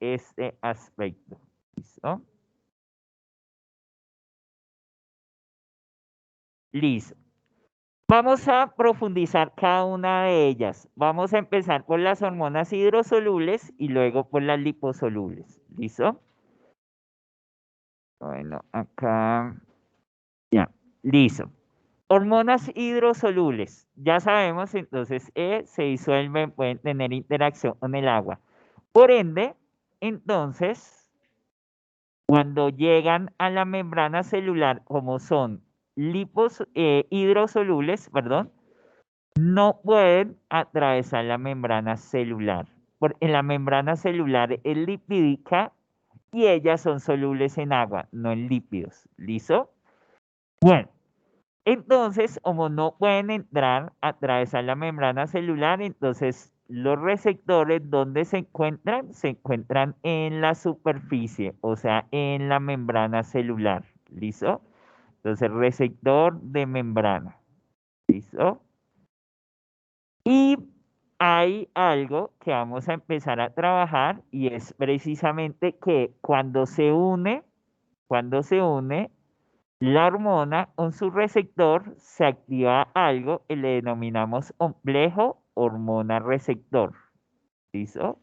este aspecto. ¿Listo? Listo. Vamos a profundizar cada una de ellas. Vamos a empezar por las hormonas hidrosolubles y luego por las liposolubles. ¿Listo? Bueno, acá ya. Listo. Hormonas hidrosolubles. Ya sabemos, entonces, se disuelven, pueden tener interacción con el agua. Por ende, entonces, cuando llegan a la membrana celular, como son hidrosolubles, perdón, no pueden atravesar la membrana celular. Porque la membrana celular es lipídica y ellas son solubles en agua, no en lípidos. ¿Listo? Bueno, entonces, como no pueden entrar, atravesar la membrana celular, entonces los receptores, ¿dónde se encuentran? Se encuentran en la superficie, o sea, en la membrana celular. ¿Listo? Entonces, receptor de membrana. ¿Listo? Y hay algo que vamos a empezar a trabajar y es precisamente que cuando se une la hormona con su receptor, se activa algo que le denominamos complejo hormona receptor. ¿Listo?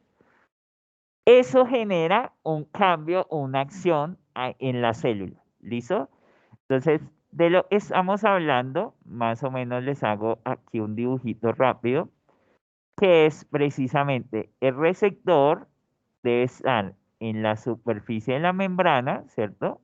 Eso genera un cambio, una acción en la célula. ¿Listo? Entonces, de lo que estamos hablando, más o menos les hago aquí un dibujito rápido, que es precisamente el receptor debe estar en la superficie de la membrana, ¿cierto?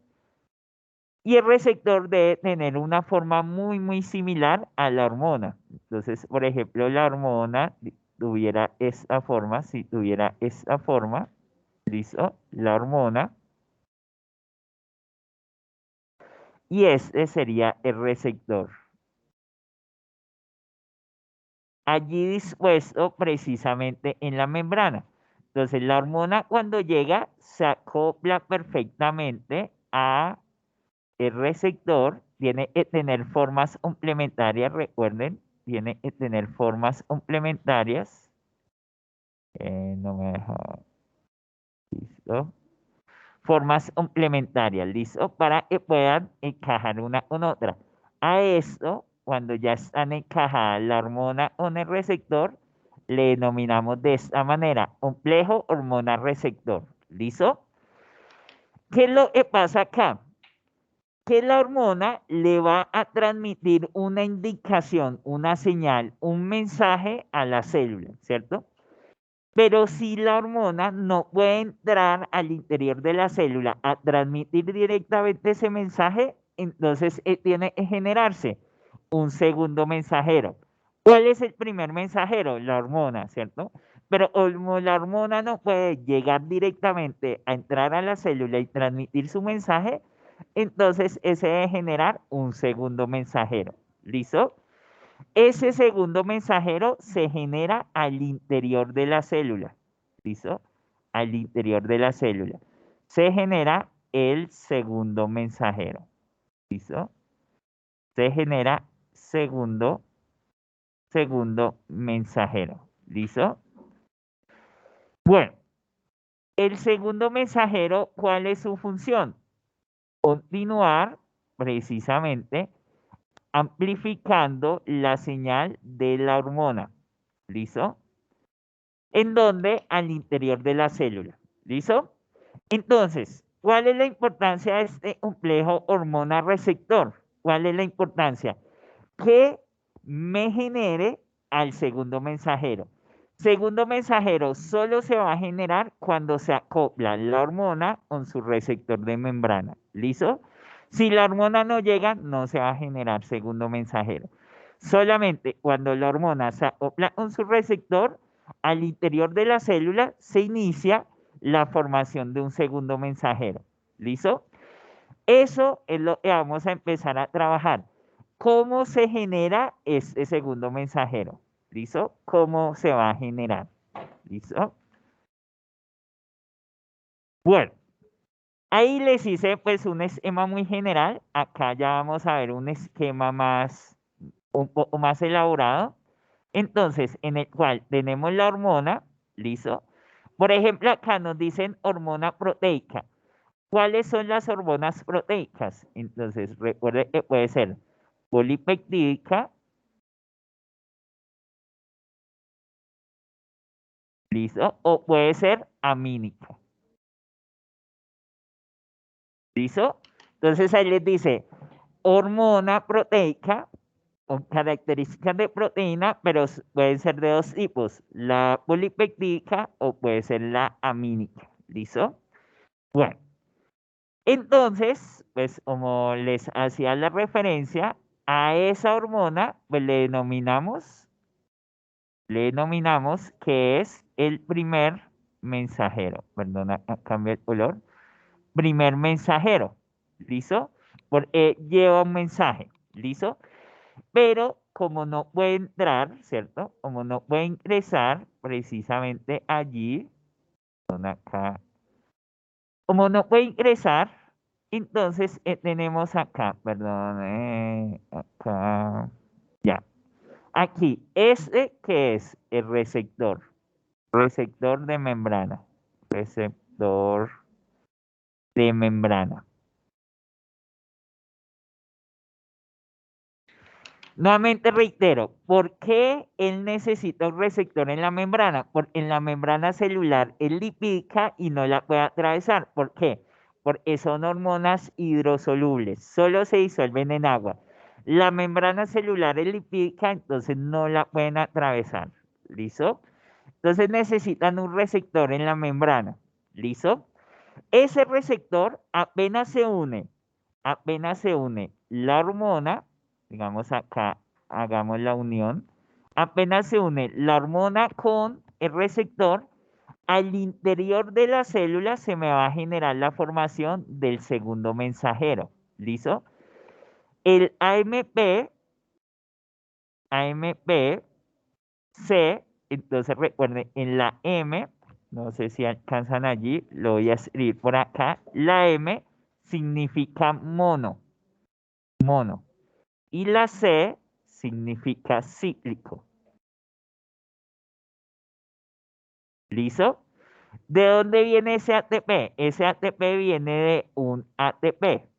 Y el receptor debe tener una forma muy, muy similar a la hormona. Entonces, por ejemplo, la hormona tuviera esta forma, si tuviera esta forma, ¿listo? La hormona. Y este sería el receptor. Allí dispuesto precisamente en la membrana. Entonces, la hormona cuando llega se acopla perfectamente a el receptor, tiene que tener formas complementarias, recuerden, tiene que tener formas complementarias. No me deja, listo. Formas complementarias, listo, para que puedan encajar una con otra. A esto, cuando ya están encajadas la hormona con el receptor, le denominamos de esta manera, complejo hormona receptor. ¿Listo? ¿Qué es lo que pasa acá? Que la hormona le va a transmitir una indicación, una señal, un mensaje a la célula, ¿cierto? Pero si la hormona no puede entrar al interior de la célula a transmitir directamente ese mensaje, entonces tiene que generarse un segundo mensajero. ¿Cuál es el primer mensajero? La hormona, ¿cierto? Pero como la hormona no puede llegar directamente a entrar a la célula y transmitir su mensaje, entonces ese debe generar un segundo mensajero. ¿Listo? Ese segundo mensajero se genera al interior de la célula. ¿Listo? Al interior de la célula. Se genera el segundo mensajero. ¿Listo? Se genera segundo mensajero. ¿Listo? Bueno, el segundo mensajero, ¿cuál es su función? Continuar precisamente amplificando la señal de la hormona. ¿Listo? En donde al interior de la célula. ¿Listo? Entonces, ¿cuál es la importancia de este complejo hormona receptor? ¿Cuál es la importancia? Que me genere al segundo mensajero. Segundo mensajero solo se va a generar cuando se acopla la hormona con su receptor de membrana. ¿Listo? Si la hormona no llega, no se va a generar segundo mensajero. Solamente cuando la hormona se acopla con su receptor, al interior de la célula se inicia la formación de un segundo mensajero. ¿Listo? Eso es lo que vamos a empezar a trabajar. ¿Cómo se genera este segundo mensajero? ¿Listo? ¿Cómo se va a generar? ¿Listo? Bueno, ahí les hice pues un esquema muy general. Acá ya vamos a ver un esquema un poco más elaborado. Entonces, en el cual tenemos la hormona, ¿listo? Por ejemplo, acá nos dicen hormona proteica. ¿Cuáles son las hormonas proteicas? Entonces, recuerde que puede ser polipeptídica, ¿listo? O puede ser amínica, ¿listo? Entonces ahí les dice hormona proteica con características de proteína, pero pueden ser de dos tipos, la polipeptídica o puede ser la amínica, ¿listo? Bueno, entonces, pues como les hacía la referencia, a esa hormona, pues le denominamos que es el primer mensajero. Perdona, cambia el color. Primer mensajero, ¿listo? Porque lleva un mensaje, ¿listo? Pero como no puede entrar, ¿cierto? Como no puede ingresar precisamente allí, son acá, como no puede ingresar, entonces tenemos acá, perdón, acá, ya, aquí, este que es el receptor de membrana, receptor de membrana. Nuevamente reitero, ¿por qué él necesita un receptor en la membrana? Porque en la membrana celular es lipídica y no la puede atravesar. ¿Por qué? Porque son hormonas hidrosolubles, solo se disuelven en agua. La membrana celular es lipídica, entonces no la pueden atravesar. ¿Listo? Entonces necesitan un receptor en la membrana. ¿Listo? Ese receptor apenas se une la hormona, digamos acá, hagamos la unión, apenas se une la hormona con el receptor, al interior de la célula se me va a generar la formación del segundo mensajero. ¿Listo? El AMP C, entonces recuerden, en la M, no sé si alcanzan allí, lo voy a escribir por acá, la M significa mono, y la C significa cíclico. ¿Listo? ¿De dónde viene ese ATP? Ese ATP viene de un ATP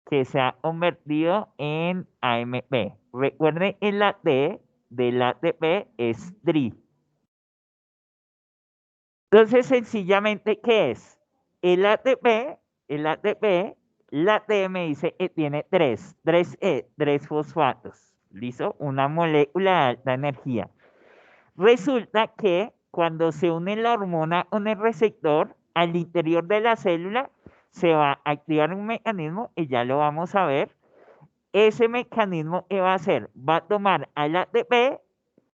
que se ha convertido en AMP. Recuerden, en la T del ATP es tri. Entonces, sencillamente, ¿qué es? El ATP, el ATP, la T me dice que tiene tres fosfatos. ¿Listo? Una molécula de alta energía. Resulta que cuando se une la hormona con el receptor, al interior de la célula se va a activar un mecanismo y ya lo vamos a ver. Ese mecanismo, ¿qué va a hacer? Va a tomar al ATP,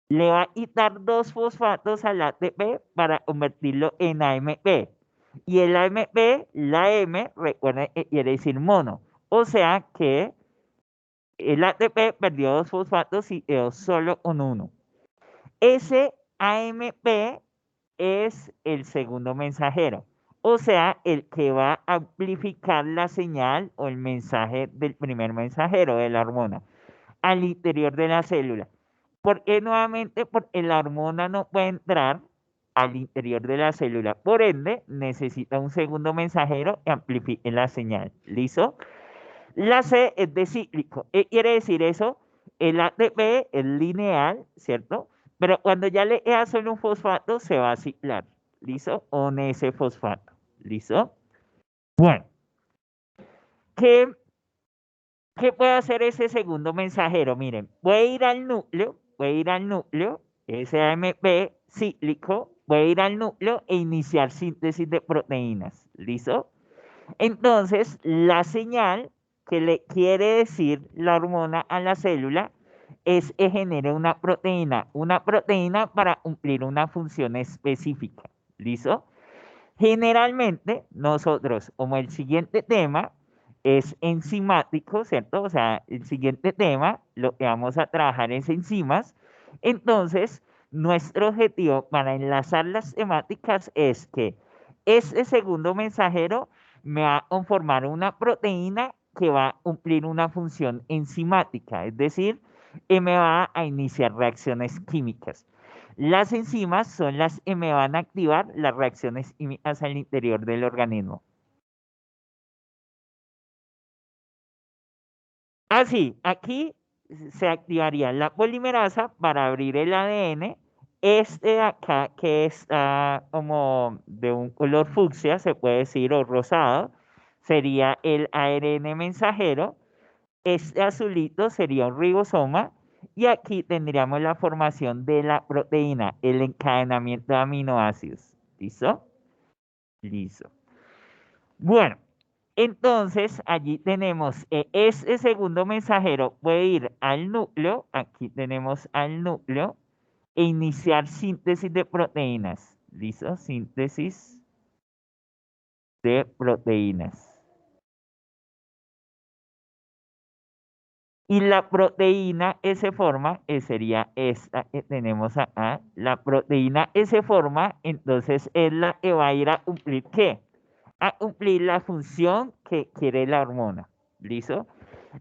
le va a quitar dos fosfatos al ATP para convertirlo en AMP. Y el AMP, la M, recuerden que quiere decir mono. O sea que el ATP perdió dos fosfatos y quedó solo con uno. Ese AMP es el segundo mensajero, o sea, el que va a amplificar la señal o el mensaje del primer mensajero de la hormona al interior de la célula. ¿Por qué nuevamente? Porque la hormona no puede entrar al interior de la célula, por ende necesita un segundo mensajero que amplifique la señal. ¿Listo? La C es de cíclico. ¿Qué quiere decir eso? El ATP es lineal, ¿cierto? Pero cuando ya le queda solo un fosfato, se va a ciclar. ¿Listo? Con ese fosfato. ¿Listo? Bueno, ¿qué, qué puede hacer ese segundo mensajero? Miren, puede ir al núcleo, ese AMP cíclico, puede ir al núcleo e iniciar síntesis de proteínas. ¿Listo? Entonces, la señal que le quiere decir la hormona a la célula es que genere una proteína para cumplir una función específica. ¿Listo? Generalmente, nosotros, como el siguiente tema es enzimático, ¿cierto? O sea, el siguiente tema, lo que vamos a trabajar es enzimas. Entonces, nuestro objetivo para enlazar las temáticas es que este segundo mensajero me va a conformar una proteína que va a cumplir una función enzimática, es decir, que me va a iniciar reacciones químicas. Las enzimas son las que me van a activar las reacciones químicas al interior del organismo. Así, aquí se activaría la polimerasa para abrir el ADN. Este de acá, que está como de un color fucsia, se puede decir, o rosado, sería el ARN mensajero. Este azulito sería un ribosoma. Y aquí tendríamos la formación de la proteína, el encadenamiento de aminoácidos. ¿Listo? Listo. Bueno, entonces allí tenemos este segundo mensajero puede ir al núcleo, aquí tenemos al núcleo, e iniciar síntesis de proteínas. ¿Listo? Síntesis de proteínas. Y la proteína S forma, sería esta que tenemos acá. La proteína S forma, entonces es la que va a ir a cumplir ¿qué? A cumplir la función que quiere la hormona. ¿Listo?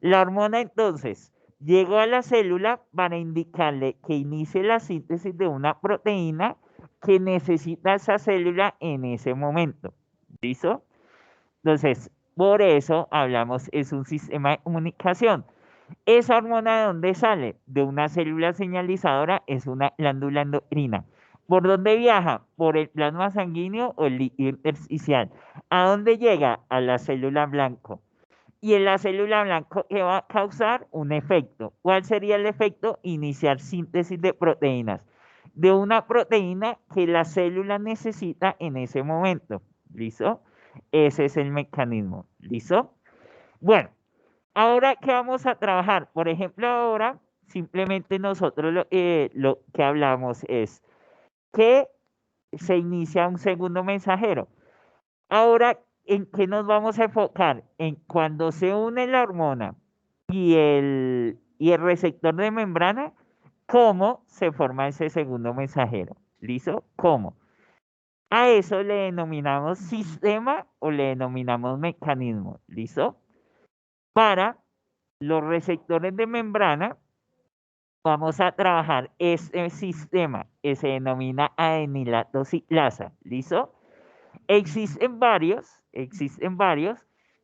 La hormona entonces llegó a la célula para indicarle que inicie la síntesis de una proteína que necesita esa célula en ese momento. ¿Listo? Entonces, por eso hablamos, es un sistema de comunicación. ¿Esa hormona de dónde sale? De una célula señalizadora, es una glándula endocrina. ¿Por dónde viaja? Por el plasma sanguíneo o el líquido intersticial. ¿A dónde llega? A la célula blanco. Y en la célula blanco, ¿qué va a causar? Un efecto. ¿Cuál sería el efecto? Iniciar síntesis de proteínas. De una proteína que la célula necesita en ese momento. ¿Listo? Ese es el mecanismo. ¿Listo? Bueno, ahora que vamos a trabajar, por ejemplo, ahora simplemente nosotros lo que hablamos es que se inicia un segundo mensajero. Ahora, ¿en qué nos vamos a enfocar? En cuando se une la hormona y el receptor de membrana, ¿cómo se forma ese segundo mensajero? ¿Listo? ¿Cómo? A eso le denominamos sistema o le denominamos mecanismo. ¿Listo? Para los receptores de membrana, vamos a trabajar este sistema que se denomina adenilato ciclasa. ¿Listo? Existen varios,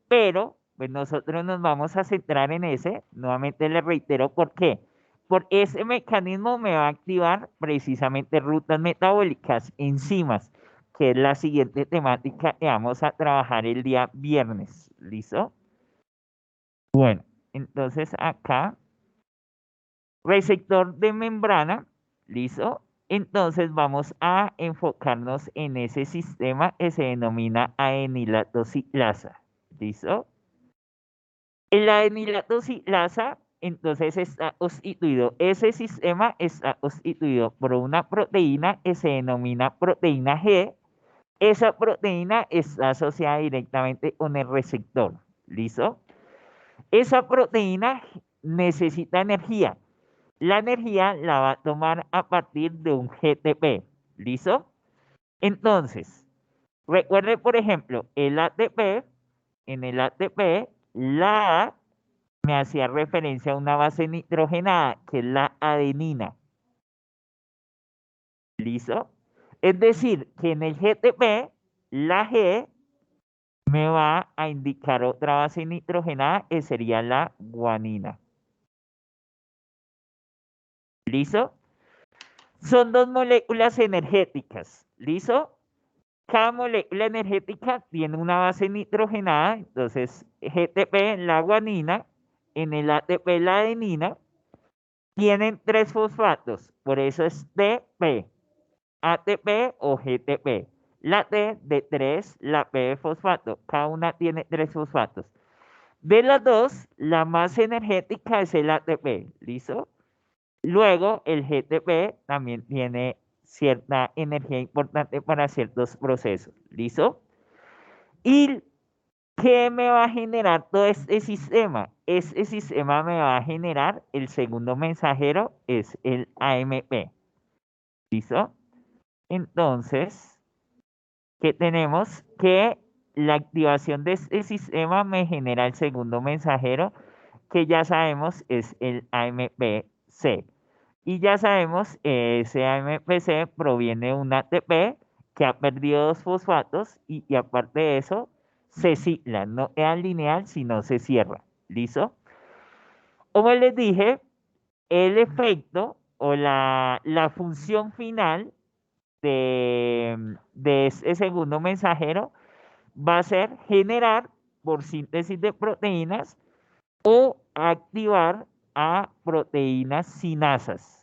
pero pues nosotros nos vamos a centrar en ese. Nuevamente le reitero por qué. Porque ese mecanismo me va a activar precisamente rutas metabólicas, enzimas, que es la siguiente temática que vamos a trabajar el día viernes. ¿Listo? Bueno, entonces acá receptor de membrana, ¿listo? Entonces vamos a enfocarnos en ese sistema que se denomina adenilato ciclasa, ¿listo? El adenilato ciclasa, entonces está constituido, ese sistema está constituido por una proteína que se denomina proteína G. Esa proteína está asociada directamente con el receptor, ¿listo? Esa proteína necesita energía. La energía la va a tomar a partir de un GTP. ¿Listo? Entonces, recuerde, por ejemplo, el ATP, en el ATP, la A me hacía referencia a una base nitrogenada, que es la adenina. ¿Listo? Es decir, que en el GTP, la G me va a indicar otra base nitrogenada, que sería la guanina. ¿Listo? Son dos moléculas energéticas. ¿Listo? Cada molécula energética tiene una base nitrogenada, entonces GTP, la guanina, en el ATP, la adenina, tienen tres fosfatos, por eso es TP, ATP o GTP. La T de 3, la P de fosfato, cada una tiene tres fosfatos. De las dos, la más energética es el ATP, ¿listo? Luego, el GTP también tiene cierta energía importante para ciertos procesos. ¿Listo? ¿Y qué me va a generar todo este sistema? Este sistema me va a generar el segundo mensajero, es el AMP. ¿Listo? Entonces, ¿qué tenemos? Que la activación de este sistema me genera el segundo mensajero, que ya sabemos es el AMPC. Y ya sabemos, ese AMPC proviene de un ATP que ha perdido dos fosfatos y aparte de eso, se cicla, no es lineal, sino se cierra. ¿Listo? Como les dije, el efecto o la función final de ese segundo mensajero va a ser generar por síntesis de proteínas o activar a proteínas sinasas.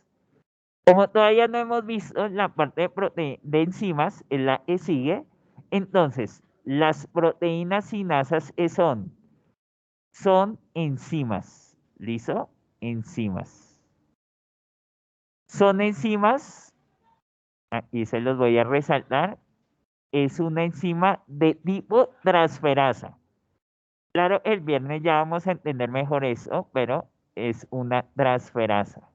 Como todavía no hemos visto la parte de enzimas, en la que sigue, entonces las proteínas sinasas son enzimas. ¿Listo? Enzimas. Son enzimas, aquí se los voy a resaltar, es una enzima de tipo transferasa. Claro, el viernes ya vamos a entender mejor eso, pero es una transferasa.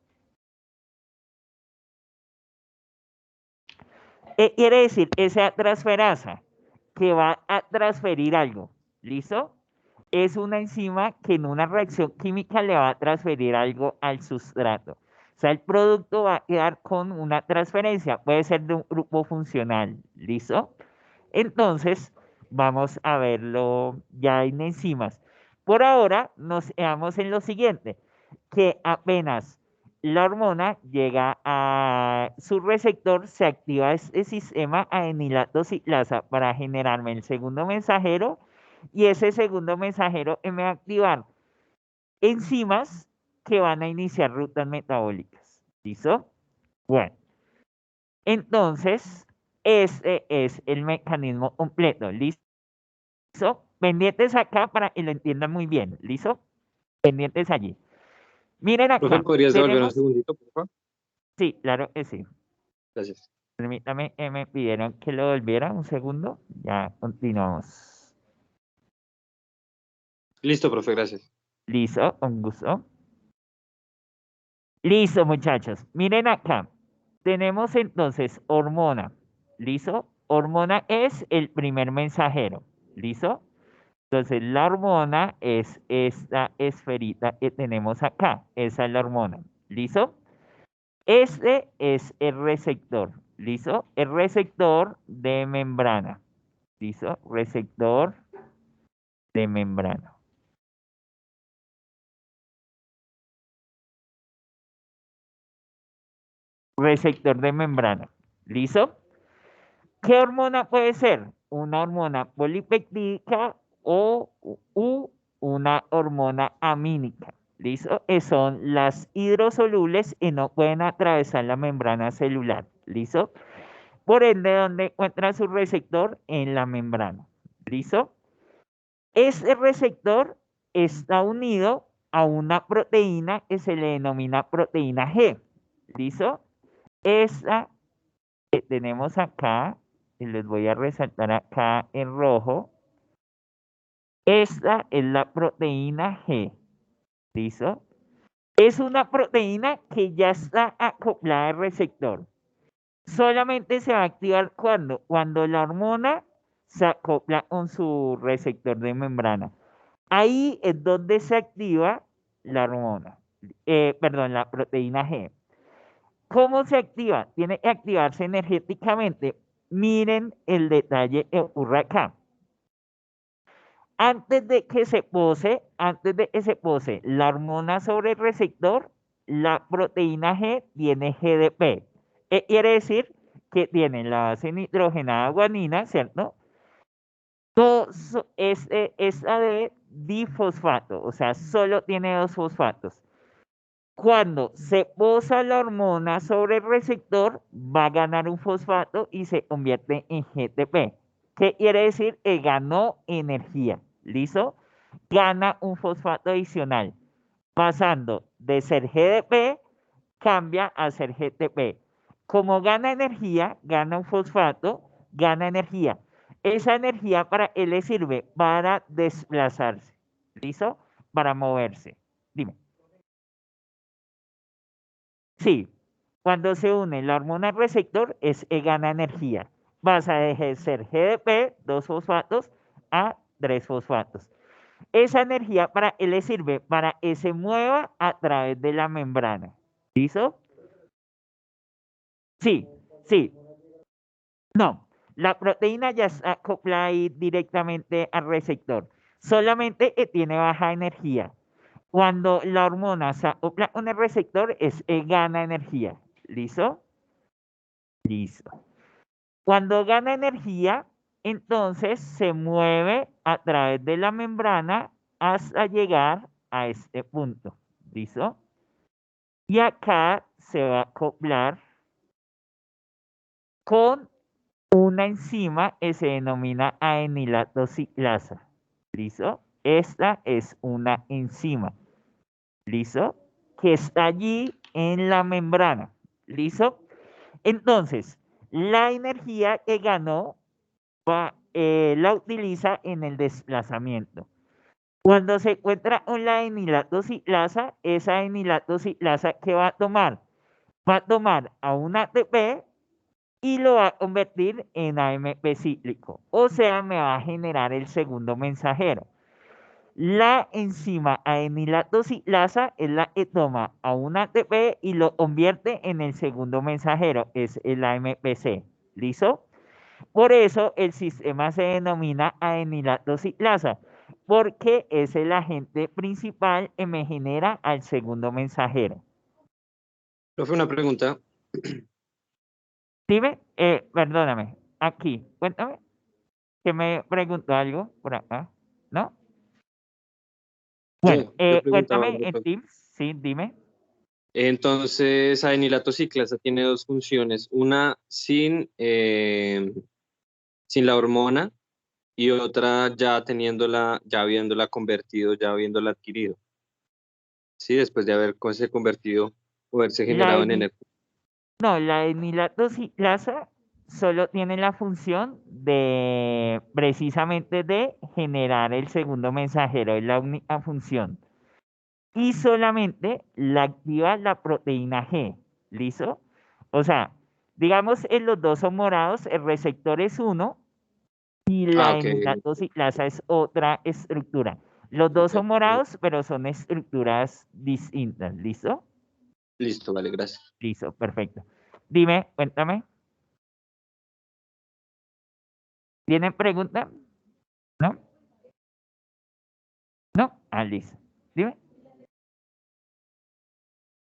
¿Qué quiere decir esa transferasa? Que va a transferir algo. ¿Listo? Es una enzima que en una reacción química le va a transferir algo al sustrato. O sea, el producto va a quedar con una transferencia. Puede ser de un grupo funcional. ¿Listo? Entonces, vamos a verlo ya en enzimas. Por ahora, nos quedamos en lo siguiente, que apenas la hormona llega a su receptor, se activa este sistema adenilato ciclasa para generarme el segundo mensajero y ese segundo mensajero me va a activar enzimas que van a iniciar rutas metabólicas. ¿Listo? Bueno, entonces, ese es el mecanismo completo. ¿Listo? Pendientes acá para que lo entiendan muy bien. ¿Listo? Pendientes allí. Miren Profe, acá. ¿podrías devolver un Tenemos, segundito, por favor? sí, claro que sí. Gracias. Permítame, me pidieron que lo volviera un segundo. Ya continuamos. Listo, profe, gracias. Listo, con gusto. Listo, muchachos. Miren acá. Tenemos entonces hormona. ¿Listo? Hormona es el primer mensajero. ¿Listo? Entonces la hormona es esta esferita que tenemos acá. Esa es la hormona. ¿Listo? Este es el receptor. ¿Listo? El receptor de membrana. ¿Listo? Receptor de membrana. Receptor de membrana. ¿Listo? ¿Qué hormona puede ser? Una hormona polipeptídica o una hormona amínica. ¿Listo? Son las hidrosolubles y no pueden atravesar la membrana celular. ¿Listo? Por ende, ¿dónde encuentra su receptor? En la membrana. ¿Listo? Este receptor está unido a una proteína que se le denomina proteína G. ¿Listo? Esta que tenemos acá, y les voy a resaltar acá en rojo, esta es la proteína G. ¿Listo? Es una proteína que ya está acoplada al receptor. Solamente se va a activar cuando la hormona se acopla con su receptor de membrana. Ahí es donde se activa la hormona, perdón, la proteína G. ¿Cómo se activa? Tiene que activarse energéticamente. Miren el detalle que ocurre acá. Antes de que se pose la hormona sobre el receptor, la proteína G tiene GDP. Quiere decir que tiene la base nitrogenada guanina, ¿cierto? Es de difosfato, o sea, solo tiene dos fosfatos. Cuando se posa la hormona sobre el receptor, va a ganar un fosfato y se convierte en GTP. ¿Qué quiere decir? Que ganó energía. ¿Listo? Gana un fosfato adicional. Pasando de ser GDP, cambia a ser GTP. Como gana energía, gana un fosfato, gana energía. Esa energía para él le sirve para desplazarse. ¿Listo? Para moverse. Dime. Sí, cuando se une la hormona receptor es que gana energía. Vas a dejar de ser GDP, dos fosfatos, a tres fosfatos. Esa energía para él le sirve para que se mueva a través de la membrana. ¿Listo? Sí, sí. No, la proteína ya está acoplada ahí directamente al receptor. Solamente que tiene baja energía. Cuando la hormona se acopla con el receptor, gana energía. ¿Listo? Listo. Cuando gana energía, entonces se mueve a través de la membrana hasta llegar a este punto. ¿Listo? Y acá se va a acoplar con una enzima que se denomina adenilatosilasa. ¿Listo? Esta es una enzima. ¿Listo? Que está allí en la membrana. ¿Listo? Entonces, la energía que ganó la utiliza en el desplazamiento. Cuando se encuentra con la enilatosiclasa, esa enilatosiclasa que va a tomar a un ATP y lo va a convertir en AMP cíclico. O sea, me va a generar el segundo mensajero. La enzima adenilatosilasa es la que toma a un ATP y lo convierte en el segundo mensajero, es el AMPC. ¿Listo? Por eso el sistema se denomina adenilatosilasa, porque es el agente principal que me genera al segundo mensajero. Profe, una pregunta. Dime, perdóname, aquí, cuéntame, que me preguntó algo por acá, ¿no? Bueno, No, yo preguntaba cuéntame algo, en profe. Teams, sí, dime. Entonces, adenilatosilasa tiene dos funciones, una sin la hormona y otra ya teniéndola, ya habiéndola convertido, ya habiéndola adquirido. Sí, después de haberse convertido o haberse La generado en eni- energía. no, la enilatosiclasa solo tiene la función de precisamente de generar el segundo mensajero, es la única función. Y solamente la activa la proteína G. ¿Listo? O sea, digamos, en los dos son morados, el receptor es uno y Ah, la ok. enilatosiclasa es otra estructura. Los dos son morados, pero son estructuras distintas. ¿Listo? Listo, vale, gracias. Listo, perfecto. Dime, cuéntame. ¿Tienen pregunta? ¿No? ¿No? Ah, listo. Dime.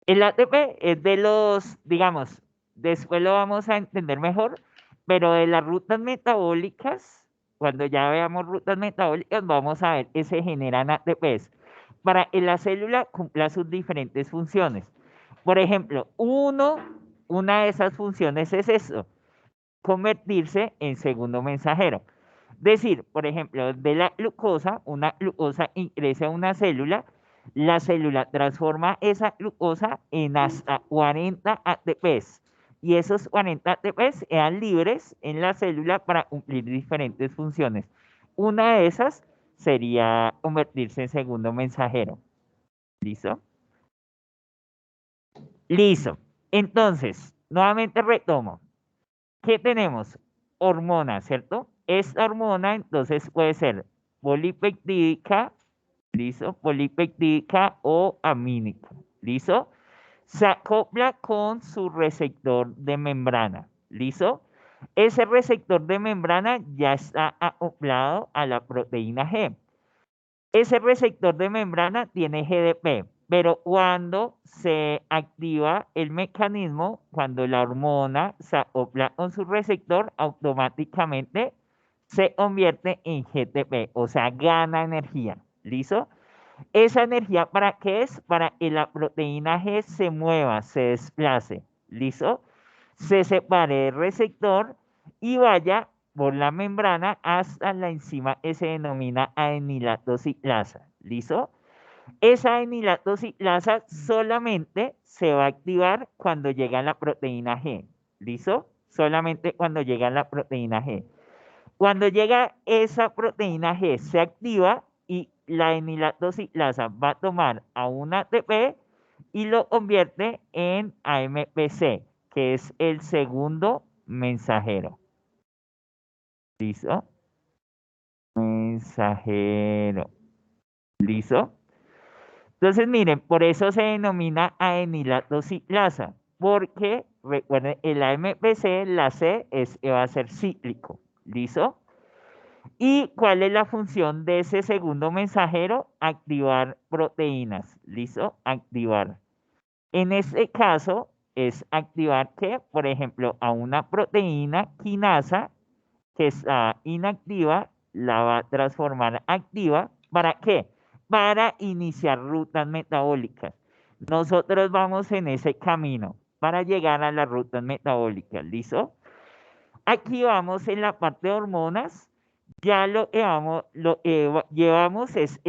El ATP es de los, digamos, después lo vamos a entender mejor, pero de las rutas metabólicas, cuando ya veamos rutas metabólicas, vamos a ver que se generan ATPs para que la célula cumpla sus diferentes funciones. Por ejemplo, una de esas funciones es eso, convertirse en segundo mensajero. Decir, por ejemplo, de la glucosa, una glucosa ingresa a una célula, la célula transforma esa glucosa en hasta 40 ATPs. Y esos 40 ATPs quedan libres en la célula para cumplir diferentes funciones. Una de esas sería convertirse en segundo mensajero. ¿Listo? Listo. Entonces, nuevamente retomo. ¿Qué tenemos? Hormona, ¿cierto? Esta hormona entonces puede ser polipeptídica, ¿listo? Polipeptídica o amínica, ¿listo? Se acopla con su receptor de membrana, ¿listo? Ese receptor de membrana ya está acoplado a la proteína G. Ese receptor de membrana tiene GDP, pero cuando se activa el mecanismo, cuando la hormona se acopla con su receptor, automáticamente se convierte en GTP, o sea, gana energía. ¿Listo? Esa energía, ¿para qué es? Para que la proteína G se mueva, se desplace. ¿Listo? Se separe del receptor y vaya por la membrana hasta la enzima que se denomina adenilatosilasa. ¿Listo? Esa adenilatosilasa solamente se va a activar cuando llega la proteína G. ¿Listo? Solamente cuando llega la proteína G. Cuando llega esa proteína G, se activa y la enilatosiclasa va a tomar a un ATP y lo convierte en AMPC, que es el segundo mensajero. ¿Listo? Mensajero. ¿Listo? Entonces, miren, por eso se denomina adenilatosilasa, porque Recuerden, el AMPC, la C va a ser cíclico. ¿Listo? ¿Y cuál es la función de ese segundo mensajero? Activar proteínas. ¿Listo? Activar. En este caso es activar que, por ejemplo, a una proteína quinasa que está inactiva, la va a transformar activa. ¿Para qué? Para iniciar rutas metabólicas. Nosotros vamos en ese camino para llegar a las rutas metabólicas. ¿Listo? Aquí vamos en la parte de hormonas. Ya llevamos es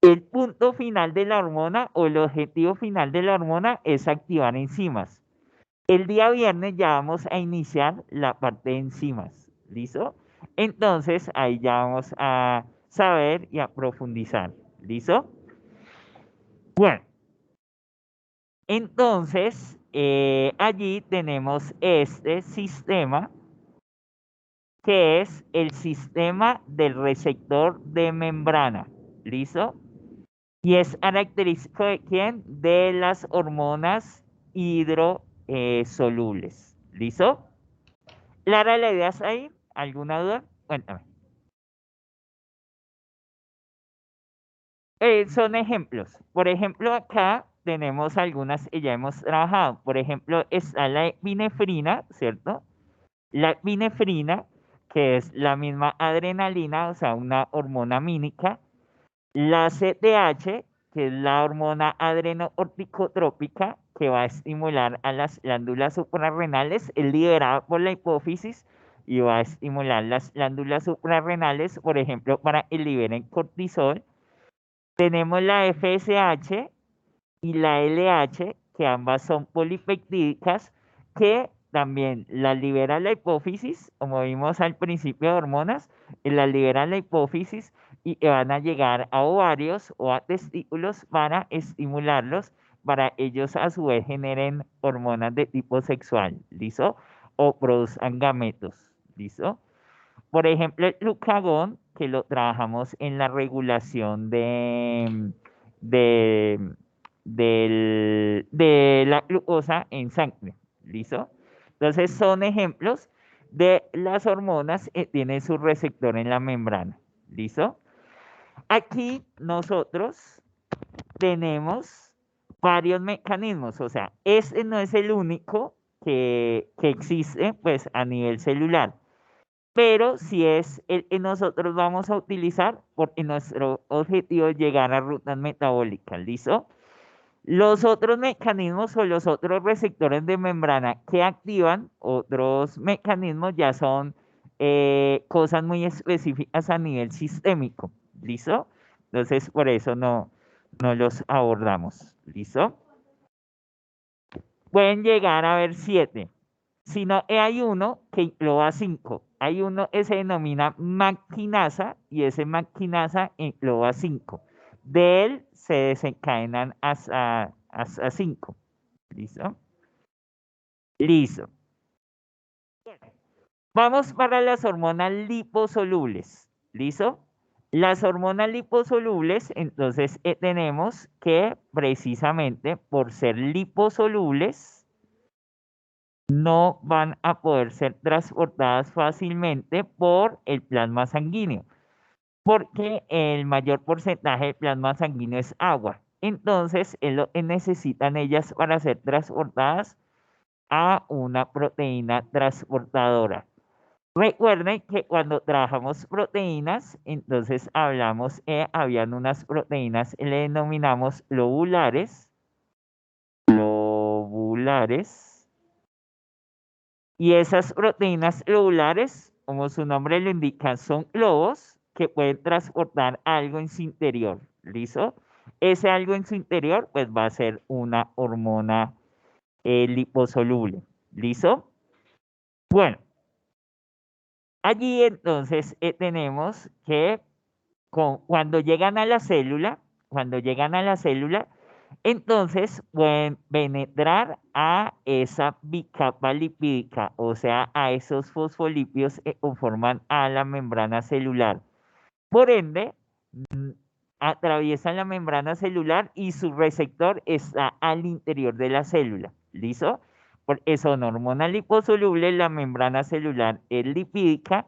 el punto final de la hormona o el objetivo final de la hormona es activar enzimas. El día viernes ya vamos a iniciar la parte de enzimas. ¿Listo? Entonces ahí ya vamos a saber y a profundizar. ¿Listo? Bueno, entonces allí tenemos este sistema que es el sistema del receptor de membrana. ¿Listo? Y es característico de quién? De las hormonas hidrosolubles. ¿Listo? ¿Clara la idea es ahí? ¿Alguna duda? Cuéntame. Son ejemplos. Por ejemplo, acá tenemos algunas que ya hemos trabajado. Por ejemplo, está la epinefrina, ¿cierto? La epinefrina, que es la misma adrenalina, o sea, una hormona mínica. La CTH, que es la hormona adrenocorticotrópica, que va a estimular a las glándulas suprarrenales, es liberada por la hipófisis y va a estimular las glándulas suprarrenales, por ejemplo, para que liberen cortisol. Tenemos la FSH y la LH, que ambas son polipeptídicas, que también la libera la hipófisis, como vimos al principio de hormonas, la libera la hipófisis y van a llegar a ovarios o a testículos para estimularlos, para ellos a su vez generen hormonas de tipo sexual, ¿listo? O produzcan gametos, ¿listo? Por ejemplo, el glucagón, que lo trabajamos en la regulación de, de la glucosa en sangre. ¿Listo? Entonces son ejemplos de las hormonas que tienen su receptor en la membrana. ¿Listo? Aquí nosotros tenemos varios mecanismos, o sea, este no es el único que existe pues a nivel celular, pero si es el que nosotros vamos a utilizar porque nuestro objetivo es llegar a rutas metabólicas, ¿listo? Los otros mecanismos o los otros receptores de membrana que activan otros mecanismos ya son cosas muy específicas a nivel sistémico, ¿listo? Entonces, por eso no los abordamos, ¿listo? Pueden llegar a haber 7. Si no, hay uno que lo va a 5. Hay uno que se denomina maquinasa y ese maquinasa lo va a 5. De él se desencadenan hasta 5. ¿Listo? Listo. Vamos para las hormonas liposolubles. ¿Listo? Las hormonas liposolubles, entonces tenemos que precisamente por ser liposolubles, no van a poder ser transportadas fácilmente por el plasma sanguíneo, porque el mayor porcentaje del plasma sanguíneo es agua. Entonces, es lo que necesitan ellas para ser transportadas a una proteína transportadora. Recuerden que cuando trabajamos proteínas, entonces hablamos, habían unas proteínas, le denominamos lobulares, lobulares, y esas proteínas globulares, como su nombre lo indica, son globos que pueden transportar algo en su interior. ¿Listo? Ese algo en su interior, pues va a ser una hormona liposoluble. ¿Listo? Bueno, allí entonces tenemos que cuando llegan a la célula, cuando llegan a la célula, entonces pueden penetrar a esa bicapa lipídica, o sea, a esos fosfolípidos que conforman a la membrana celular. Por ende, atraviesan la membrana celular y su receptor está al interior de la célula. ¿Listo? son hormonas liposolubles, la membrana celular es lipídica,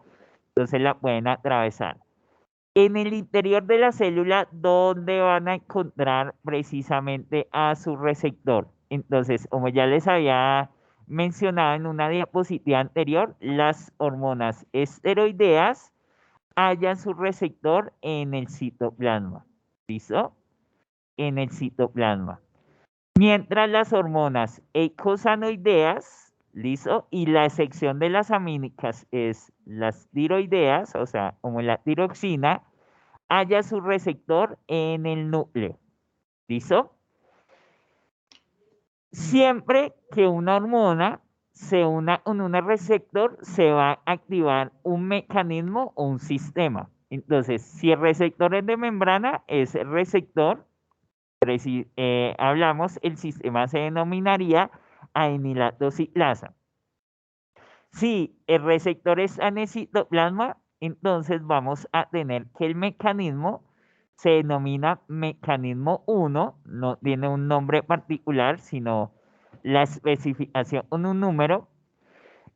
entonces la pueden atravesar. En el interior de la célula, ¿dónde van a encontrar precisamente a su receptor? Entonces, como ya les había mencionado en una diapositiva anterior, las hormonas esteroideas hallan su receptor en el citoplasma. ¿Listo? En el citoplasma. Mientras las hormonas eicosanoideas, ¿listo? Y la excepción de las amínicas es las tiroideas, o sea, como la tiroxina, halla su receptor en el núcleo. ¿Listo? Siempre que una hormona se una con un receptor, se va a activar un mecanismo o un sistema. Entonces, si el receptor es de membrana, ese receptor, hablamos, el sistema se denominaría adenilato ciclasa. Si el receptor es en el citoplasma, entonces vamos a tener que el mecanismo se denomina mecanismo 1, no tiene un nombre particular, sino la especificación con un número.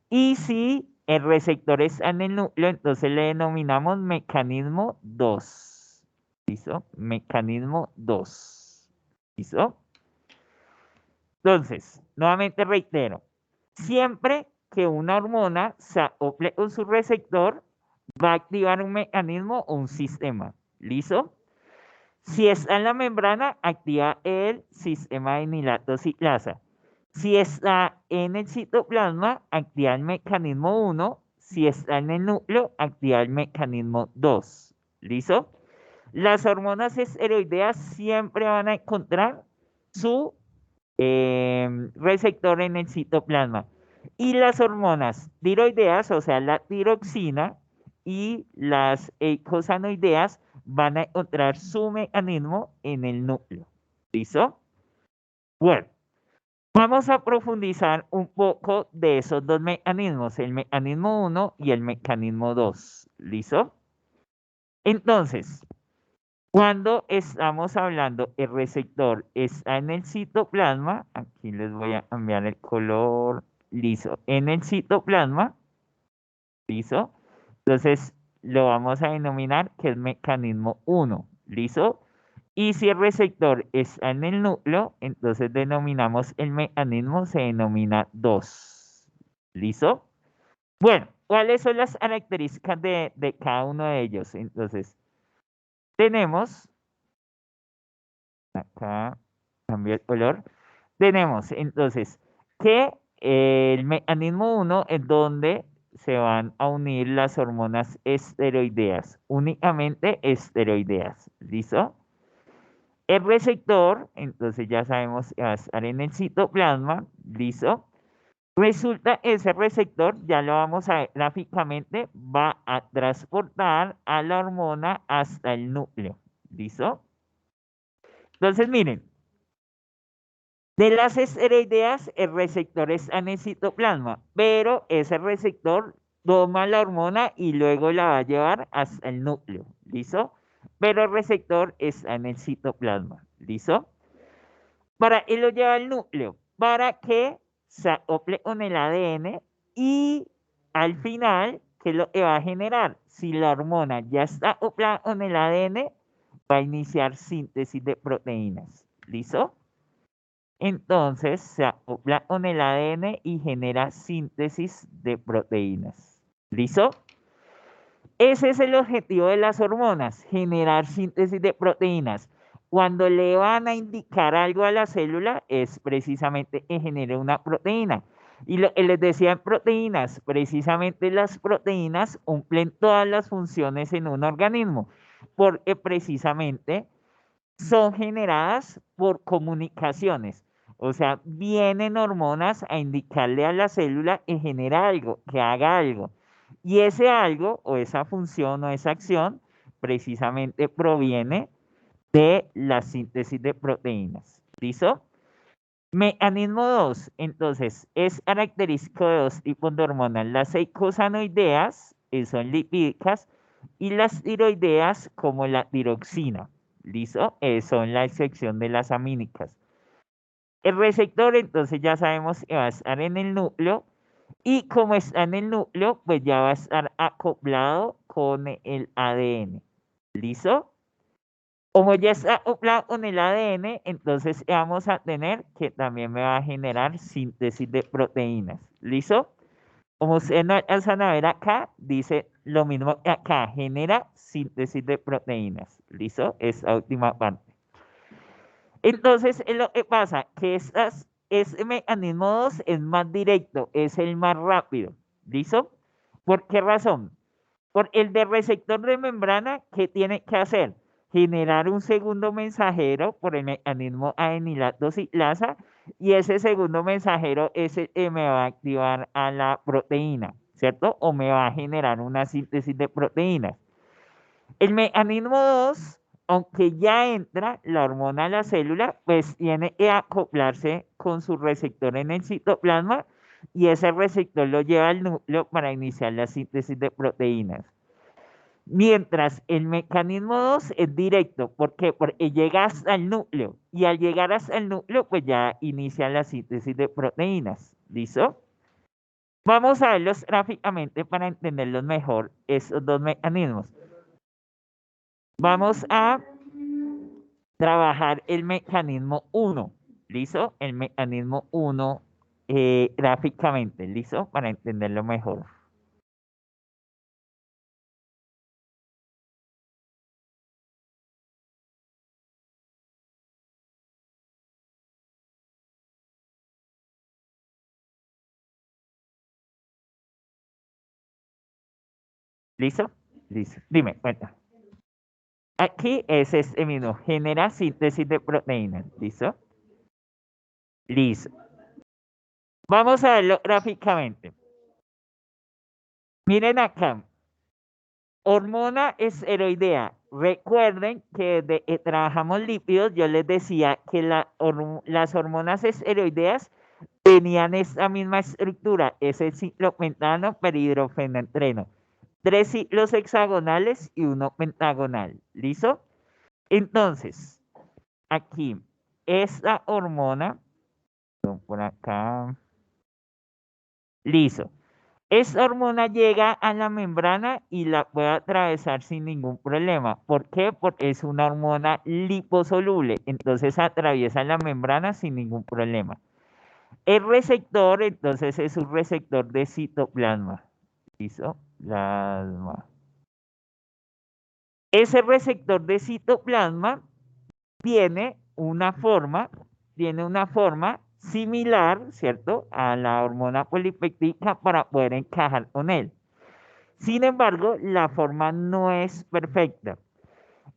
Y si el receptor es en el núcleo, entonces le denominamos mecanismo 2. ¿Listo? Mecanismo 2. ¿Listo? Entonces, nuevamente reitero, siempre que una hormona se acople con su receptor, va a activar un mecanismo o un sistema. ¿Listo? Si está en la membrana, activa el sistema de enilato ciclasa. Si está en el citoplasma, activa el mecanismo 1. Si está en el núcleo, activa el mecanismo 2. ¿Listo? Las hormonas esteroideas siempre van a encontrar su receptor en el citoplasma. Y las hormonas tiroideas, o sea, la tiroxina y las eicosanoideas van a encontrar su mecanismo en el núcleo. ¿Listo? Bueno, vamos a profundizar un poco de esos dos mecanismos, el mecanismo 1 y el mecanismo 2. ¿Listo? Entonces, cuando estamos hablando, el receptor está en el citoplasma, aquí les voy a cambiar el color, listo, en el citoplasma, listo, entonces lo vamos a denominar que es mecanismo 1, listo, y si el receptor está en el núcleo, entonces denominamos el mecanismo, se denomina 2, listo. Bueno, ¿cuáles son las características de cada uno de ellos? Entonces, tenemos acá cambió el color. Tenemos entonces que el mecanismo 1 es donde se van a unir las hormonas esteroideas, únicamente esteroideas. ¿Listo? El receptor, entonces ya sabemos que va a estar en el citoplasma. ¿Listo? Resulta ese receptor, ya lo vamos a ver gráficamente, va a transportar a la hormona hasta el núcleo. ¿Listo? Entonces, miren, de las esteroideas, el receptor es en el citoplasma, pero ese receptor toma la hormona y luego la va a llevar hasta el núcleo, ¿listo? Pero el receptor está en el citoplasma, ¿listo? Para él lo lleva al núcleo, para que se acople con el ADN y al final, ¿qué es lo que va a generar? Si la hormona ya está acoplada con el ADN, va a iniciar síntesis de proteínas, ¿listo? Entonces se acopla con el ADN y genera síntesis de proteínas. ¿Listo? Ese es el objetivo de las hormonas, generar síntesis de proteínas. Cuando le van a indicar algo a la célula es precisamente que genere una proteína. Y lo que les decía en proteínas, precisamente las proteínas cumplen todas las funciones en un organismo, porque precisamente son generadas por comunicaciones. O sea, vienen hormonas a indicarle a la célula que genera algo, que haga algo. Y ese algo o esa función o esa acción precisamente proviene de la síntesis de proteínas. ¿Listo? Mecanismo 2, entonces, es característico de dos tipos de hormonas, las eicosanoideas, que son lipídicas, y las tiroideas como la tiroxina. ¿Listo? Son la excepción de las amínicas. El receptor, entonces ya sabemos que va a estar en el núcleo y como está en el núcleo, pues ya va a estar acoplado con el ADN. ¿Listo? Como ya está acoplado con el ADN, entonces vamos a tener que también me va a generar síntesis de proteínas. ¿Listo? Como ustedes no alcanzan a ver acá, dice lo mismo que acá, genera síntesis de proteínas. ¿Listo? Esta última parte. Entonces, es lo que pasa, que ese mecanismo 2 es más directo, es el más rápido. ¿Listo? ¿Por qué razón? Por el de receptor de membrana, ¿qué tiene que hacer? Generar un segundo mensajero por el mecanismo adenilatosilasa y ese segundo mensajero me va a activar a la proteína, ¿cierto? O me va a generar una síntesis de proteínas. El mecanismo 2, aunque ya entra la hormona a la célula, pues tiene que acoplarse con su receptor en el citoplasma y ese receptor lo lleva al núcleo para iniciar la síntesis de proteínas. Mientras el mecanismo 2 es directo. ¿Por qué? Porque llega hasta el núcleo y al llegar hasta el núcleo, pues ya inicia la síntesis de proteínas. ¿Listo? Vamos a verlos gráficamente para entenderlos mejor, esos dos mecanismos. Vamos a trabajar el mecanismo 1, ¿listo? El mecanismo 1 gráficamente, ¿listo? Para entenderlo mejor. ¿Listo? Listo. Dime, cuenta. Aquí es este mismo, genera síntesis de proteínas, ¿listo? Listo. Vamos a verlo gráficamente. Miren acá, hormona esteroidea. Recuerden que trabajamos lípidos, yo les decía que las hormonas esteroideas tenían esta misma estructura, es el ciclopentano perhidrofenantreno. 3 ciclos hexagonales y uno pentagonal. ¿Listo? Entonces, aquí, esta hormona, por acá, listo. Esta hormona llega a la membrana y la puede atravesar sin ningún problema. ¿Por qué? Porque es una hormona liposoluble, entonces atraviesa la membrana sin ningún problema. El receptor, entonces, es un receptor de citoplasma. ¿Listo? Plasma. Ese receptor de citoplasma tiene una forma similar, ¿cierto? A la hormona polipeptídica para poder encajar con él. Sin embargo, la forma no es perfecta.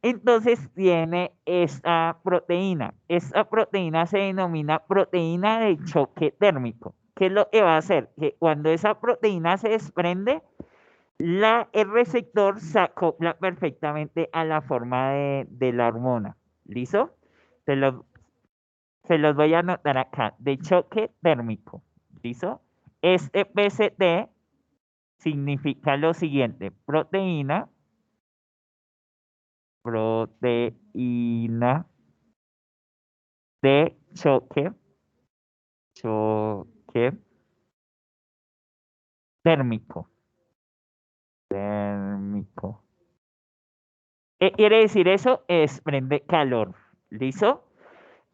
Entonces tiene esta proteína. Esta proteína se denomina proteína de choque térmico. ¿Qué es lo que va a hacer? Que cuando esa proteína se desprende, el receptor se acopla perfectamente a la forma de la hormona. ¿Listo? Se los, se los voy a anotar acá. De choque térmico. ¿Listo? Este PCT significa lo siguiente. Proteína de choque térmico. Térmico. ¿Qué quiere decir eso? Desprende calor. ¿Listo?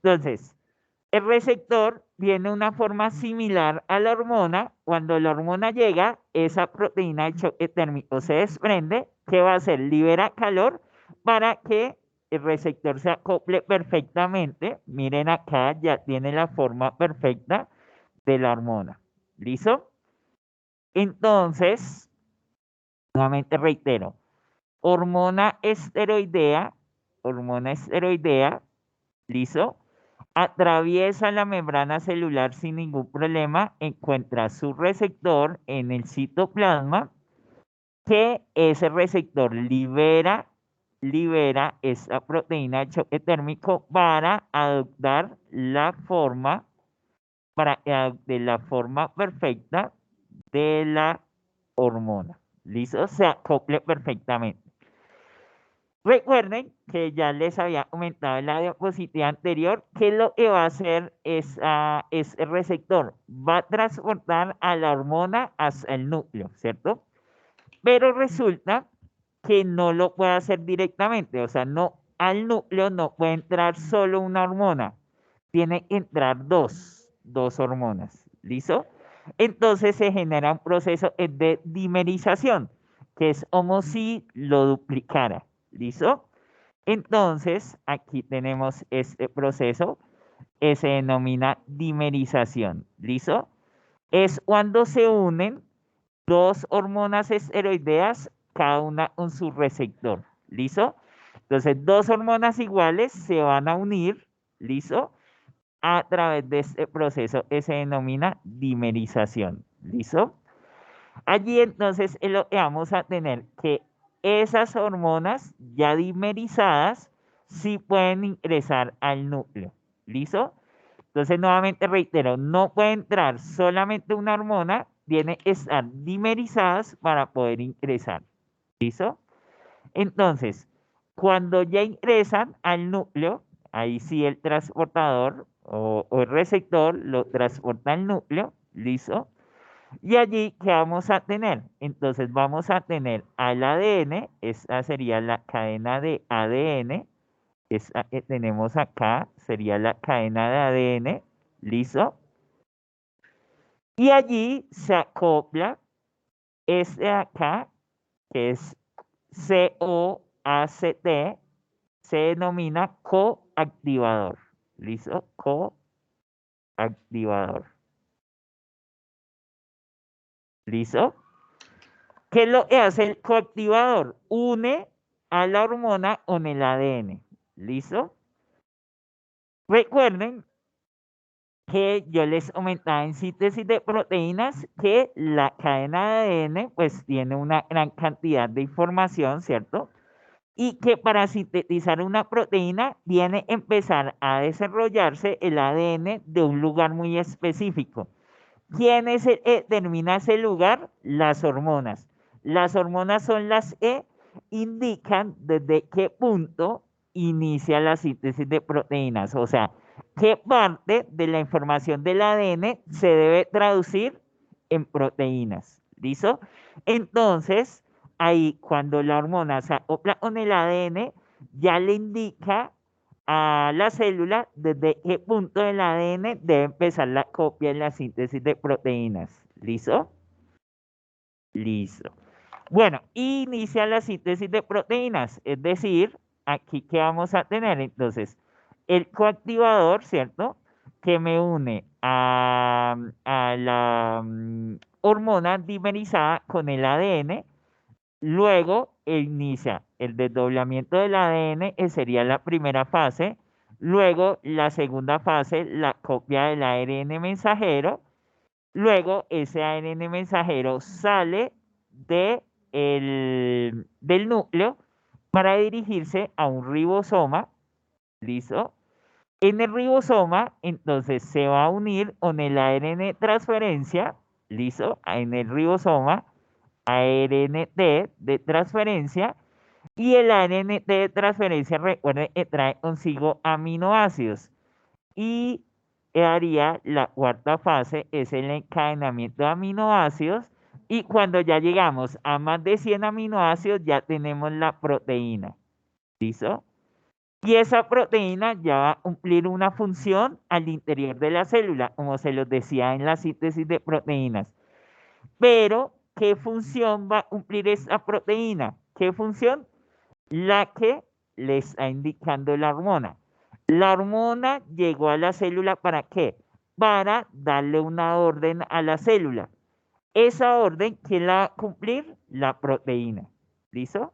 Entonces, el receptor tiene una forma similar a la hormona. Cuando la hormona llega, esa proteína de choque térmico se desprende. ¿Qué va a hacer? Libera calor para que el receptor se acople perfectamente. Miren acá, ya tiene la forma perfecta de la hormona. ¿Listo? Entonces, nuevamente reitero, hormona esteroidea, ¿listo? Atraviesa la membrana celular sin ningún problema, encuentra su receptor en el citoplasma, que ese receptor libera esa proteína de choque térmico para adoptar la forma, de la forma perfecta de la hormona. ¿Listo? Se acople perfectamente. Recuerden que ya les había comentado en la diapositiva anterior que lo que va a hacer es el receptor. Va a transportar a la hormona hasta el núcleo, ¿cierto? Pero resulta que no lo puede hacer directamente, o sea, no al núcleo no puede entrar solo una hormona, tiene que entrar dos hormonas, ¿listo? Entonces se genera un proceso de dimerización, que es como si lo duplicara, ¿listo? Entonces aquí tenemos este proceso que se denomina dimerización, ¿listo? Es cuando se unen dos hormonas esteroideas, cada una con su receptor. ¿Listo? Entonces, dos hormonas iguales se van a unir, ¿listo? A través de este proceso que se denomina dimerización. ¿Listo? Allí entonces es lo que vamos a tener que esas hormonas ya dimerizadas sí pueden ingresar al núcleo. ¿Listo? Entonces, nuevamente reitero, no puede entrar solamente una hormona, tiene que estar dimerizadas para poder ingresar. ¿Listo? Entonces, cuando ya ingresan al núcleo, ahí sí el transportador o el receptor lo transporta al núcleo, ¿listo? Y allí, ¿qué vamos a tener? Entonces vamos a tener al ADN, esta sería la cadena de ADN, esta que tenemos acá sería la cadena de ADN, ¿listo? Y allí se acopla este de acá, que es COACT, se denomina coactivador, ¿listo? Coactivador, ¿listo? ¿Qué es lo que hace el coactivador? Une a la hormona con el ADN, ¿listo? Recuerden que yo les comentaba en síntesis de proteínas que la cadena de ADN pues tiene una gran cantidad de información, ¿cierto? Y que para sintetizar una proteína tiene que empezar a desarrollarse el ADN de un lugar muy específico. ¿Quién es el que determina ese lugar? Las hormonas. Las hormonas son las que indican desde qué punto inicia la síntesis de proteínas. O sea, qué parte de la información del ADN se debe traducir en proteínas. ¿Listo? Entonces, ahí cuando la hormona se acopla con el ADN, ya le indica a la célula desde qué punto del ADN debe empezar la copia en la síntesis de proteínas. ¿Listo? Listo. Bueno, inicia la síntesis de proteínas, es decir, aquí que vamos a tener entonces el coactivador, ¿cierto? Que me une a la hormona dimerizada con el ADN. Luego inicia el desdoblamiento del ADN, que sería la primera fase. Luego la segunda fase, la copia del ARN mensajero. Luego ese ARN mensajero sale del núcleo para dirigirse a un ribosoma. ¿Listo? En el ribosoma, entonces se va a unir con el ARN transferencia. ¿Listo? En el ribosoma ARNT de transferencia y el ARNT de transferencia, recuerden que trae consigo aminoácidos y haría la cuarta fase, es el encadenamiento de aminoácidos y cuando ya llegamos a más de 100 aminoácidos ya tenemos la proteína, ¿listo? Y esa proteína ya va a cumplir una función al interior de la célula, como se los decía en la síntesis de proteínas. Pero, ¿qué función va a cumplir esa proteína? ¿Qué función? La que le está indicando la hormona. La hormona llegó a la célula ¿para qué? Para darle una orden a la célula. Esa orden, ¿quién la va a cumplir? La proteína. ¿Listo?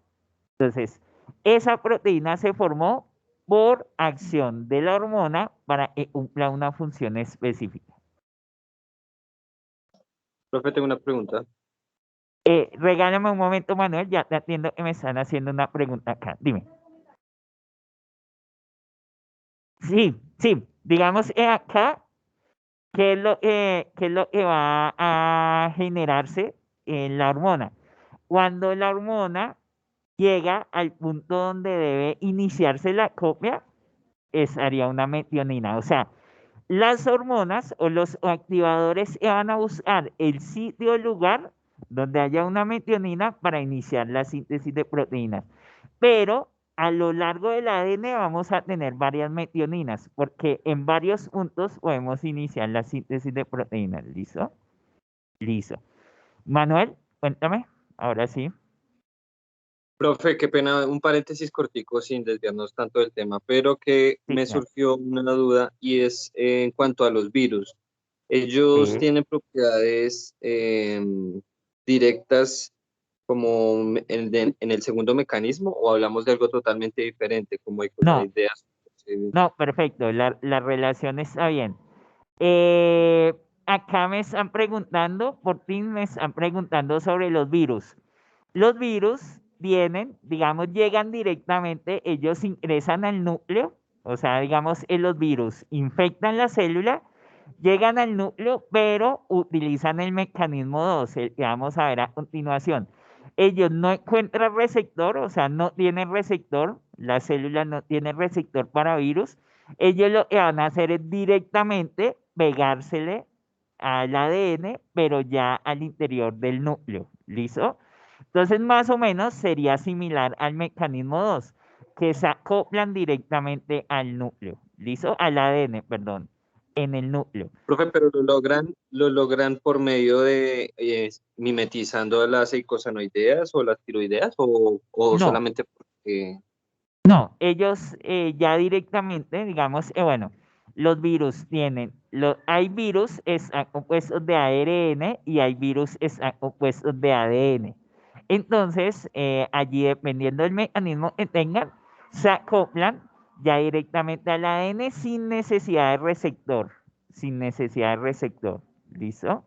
Entonces, esa proteína se formó por acción de la hormona para que cumpla una función específica. Profe, tengo una pregunta. Regálame un momento, Manuel, ya te atiendo que me están haciendo una pregunta acá. Dime. Sí, sí, digamos acá, qué es lo que va a generarse en la hormona? Cuando la hormona llega al punto donde debe iniciarse la copia, haría una metionina. O sea, las hormonas o los activadores van a buscar el sitio o lugar donde haya una metionina para iniciar la síntesis de proteínas. Pero a lo largo del ADN vamos a tener varias metioninas, porque en varios puntos podemos iniciar la síntesis de proteínas. ¿Listo? Listo. Manuel, cuéntame, ahora sí. Profe, qué pena, un paréntesis cortico sin desviarnos tanto del tema, pero que Sí, me claro. surgió una duda y es en cuanto a los virus. ¿Ellos Sí. tienen propiedades directas como en el segundo mecanismo o hablamos de algo totalmente diferente como No, icosanoideas? Sí. no, perfecto, la relación está bien. Eh, Acá me están preguntando, por fin me están preguntando sobre los virus. Los virus vienen, digamos, llegan directamente, ellos ingresan al núcleo, o sea, digamos, los virus infectan la célula, llegan al núcleo, pero utilizan el mecanismo 2, el que vamos a ver a continuación. Ellos no encuentran receptor, o sea, no tienen receptor, la célula no tiene receptor para virus. Ellos lo que van a hacer es directamente pegársele al ADN, pero ya al interior del núcleo. ¿Listo? Entonces, más o menos sería similar al mecanismo 2, que se acoplan directamente al núcleo. ¿Listo? Al ADN, perdón, en el núcleo. Profe, pero lo logran por medio de mimetizando las eicosanoideas o las tiroideas o No, solamente porque... no, ellos ya directamente, digamos, bueno, los virus tienen, hay virus están compuestos de ARN y hay virus están compuestos de ADN. Entonces, allí dependiendo del mecanismo que tengan, se acoplan ya directamente al ADN sin necesidad de receptor, sin necesidad de receptor, ¿listo?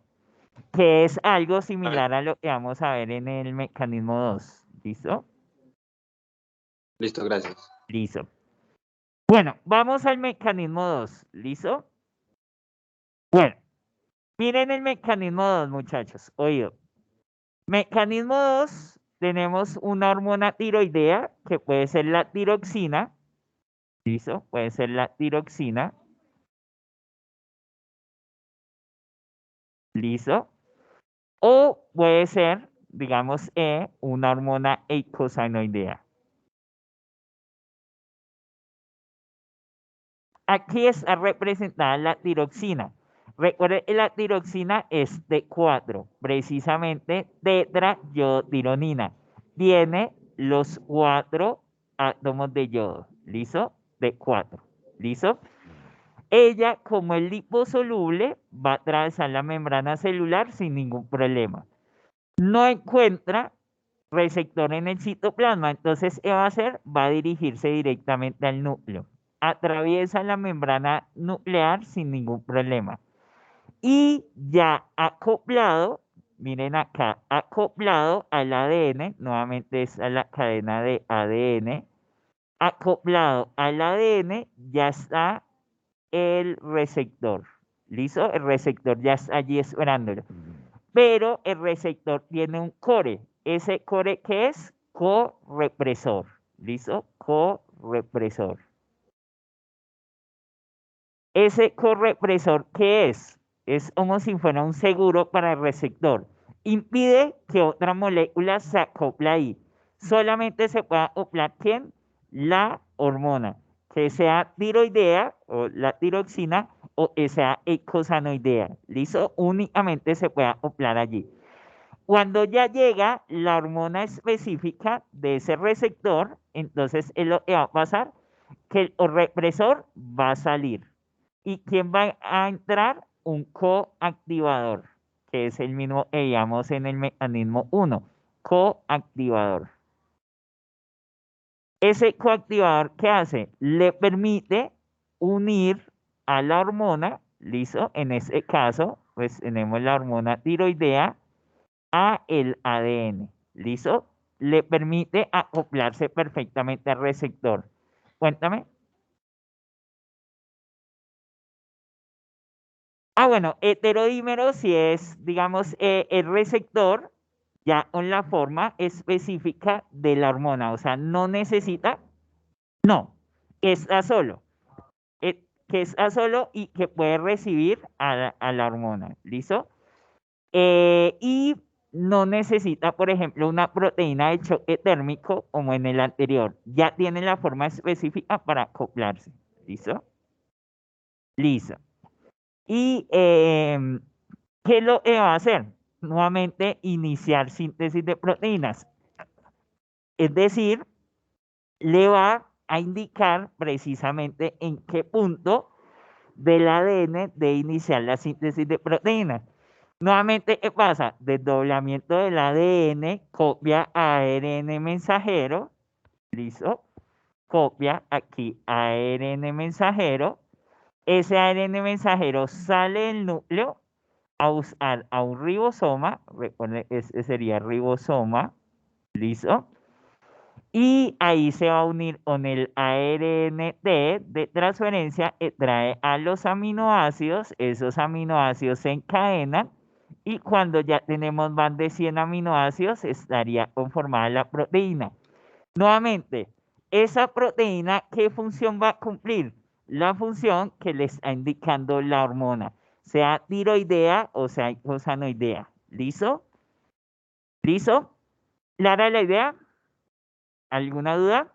Que es algo Ah, similar a lo que vamos a ver en el mecanismo 2, ¿listo? listo, gracias. Listo. Bueno, vamos al mecanismo 2, ¿listo? Bueno, miren el mecanismo 2, muchachos, oído. Mecanismo 2, tenemos una hormona tiroidea que puede ser la tiroxina, ¿listo? Puede ser la tiroxina, ¿listo? O puede ser, digamos, una hormona eicosanoidea. Aquí está representada la tiroxina. Recuerden que la tiroxina es de 4, precisamente tetrayodironina. Tiene los 4 átomos de yodo. ¿Listo? De 4. ¿Listo? Ella, como es liposoluble, va a atravesar la membrana celular sin ningún problema. No encuentra receptor en el citoplasma, entonces, ¿qué va a hacer? Va a dirigirse directamente al núcleo. Atraviesa la membrana nuclear sin ningún problema. Y ya acoplado, miren acá, acoplado al ADN, nuevamente es a la cadena de ADN, acoplado al ADN ya está el receptor. ¿Listo? El receptor ya está allí esperándolo. Pero el receptor tiene un core. ¿Ese core qué es? Correpresor. ¿Listo? Correpresor. Ese correpresor, ¿qué es? Es como si fuera un seguro para el receptor. Impide que otra molécula se acople ahí. Solamente se puede acoplar ¿quién? La hormona, que sea tiroidea o la tiroxina o que sea eicosanoidea. ¿Listo? Únicamente se puede acoplar allí. Cuando ya llega la hormona específica de ese receptor, entonces es lo que va a pasar, que el represor va a salir. ¿Y quién va a entrar? Un coactivador, que es el mismo que veíamos en el mecanismo 1, coactivador. Ese coactivador, ¿qué hace? Le permite unir a la hormona, ¿listo? En este caso, pues tenemos la hormona tiroidea a el ADN. ¿Listo? Le permite acoplarse perfectamente al receptor. Cuéntame. Ah, bueno, heterodímero si es, digamos, el receptor ya con la forma específica de la hormona. O sea, no necesita, no, está solo. Que está solo y que puede recibir a la hormona. ¿Listo? Y no necesita, por ejemplo, una proteína de choque térmico como en el anterior. Ya tiene la forma específica para acoplarse. ¿Listo? Listo. ¿Y qué lo que va a hacer? Nuevamente, iniciar síntesis de proteínas. Es decir, le va a indicar precisamente en qué punto del ADN de iniciar la síntesis de proteínas. Nuevamente, ¿qué pasa? Desdoblamiento del ADN, copia ARN mensajero, listo, copia aquí ARN mensajero, ese ARN mensajero sale del núcleo a usar a un ribosoma, recuerden, ese sería ribosoma, listo, y ahí se va a unir con el ARNT de transferencia que trae a los aminoácidos. Esos aminoácidos se encadenan y cuando ya tenemos más de 100 aminoácidos estaría conformada la proteína. Nuevamente, esa proteína, ¿qué función va a cumplir? La función que le está indicando la hormona, sea tiroidea o sea icosanoidea. ¿Listo? ¿Listo? ¿Clara la idea? ¿Alguna duda?